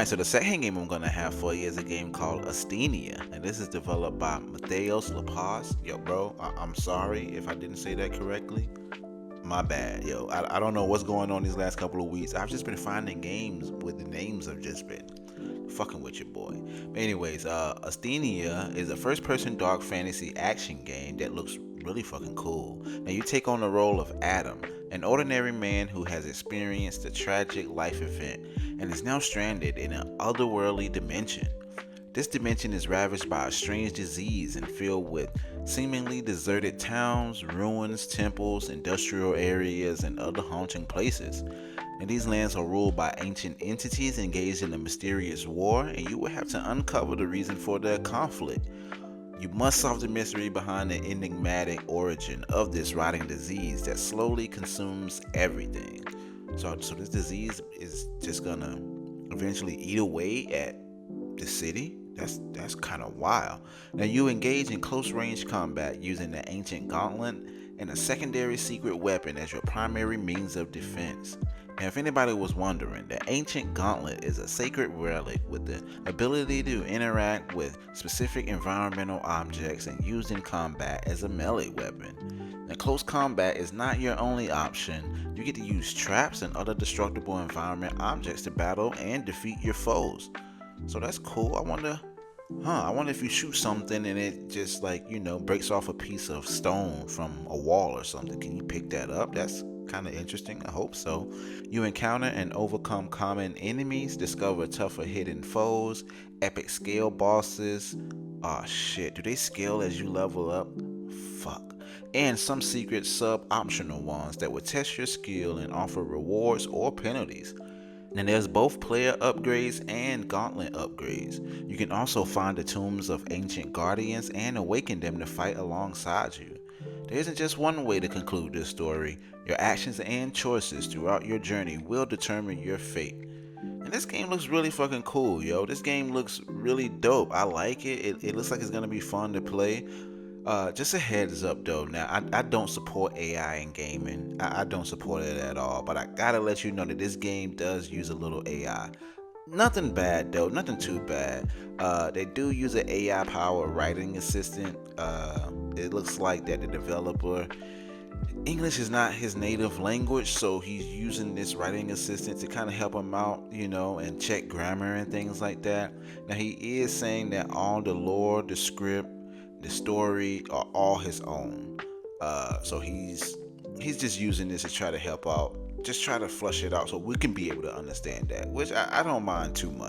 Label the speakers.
Speaker 1: Alright, so the second game I'm gonna have for you is a game called ASTHENIA, and this is developed by Mateos La Paz. Yo, bro, I'm sorry if I didn't say that correctly. My bad, yo. I don't know what's going on these last couple of weeks. I've just been finding games with the names have just been fucking with your boy. But anyways, ASTHENIA is a first-person dark fantasy action game that looks really fucking cool. Now you take on the role of Adam, an ordinary man who has experienced a tragic life event and is now stranded in an otherworldly dimension. This dimension is ravaged by a strange disease and filled with seemingly deserted towns, ruins, temples, industrial areas, and other haunting places. And these lands are ruled by ancient entities engaged in a mysterious war, and you will have to uncover the reason for their conflict. You must solve the mystery behind the enigmatic origin of this rotting disease that slowly consumes everything. So this disease is just gonna eventually eat away at the city. That's kind of wild. Now you engage in close range combat using the ancient gauntlet and a secondary secret weapon as your primary means of defense. Now, if anybody was wondering, the ancient gauntlet is a sacred relic with the ability to interact with specific environmental objects and used in combat as a melee weapon. Now, close combat is not your only option. You get to use traps and other destructible environment objects to battle and defeat your foes. So that's cool. I wonder if you shoot something and it just breaks off a piece of stone from a wall or something. Can you pick that up? That's kind of interesting. I hope so. You encounter and overcome common enemies, discover tougher hidden foes, epic scale bosses. Oh shit, do they scale as you level up? Fuck. And some secret sub-optional ones that will test your skill and offer rewards or penalties. And there's both player upgrades and gauntlet upgrades. You can also find the tombs of ancient guardians and awaken them to fight alongside you. There isn't just one way to conclude this story. Your actions and choices throughout your journey will determine your fate. And this game looks really fucking cool, yo. This game looks really dope. I like it. It looks like it's gonna be fun to play. Just a heads up though, now I don't support AI in gaming. I don't support it at all, but I gotta let you know that this game does use a little AI. Nothing bad though, nothing too bad. They do use an AI powered writing assistant. It looks like that the developer, English is not his native language, so he's using this writing assistant to kind of help him out, and check grammar and things like that. Now he is saying that all the lore, the script, the story are all his own. So he's just using this to try to help out, just try to flush it out so we can be able to understand that, which I don't mind too much.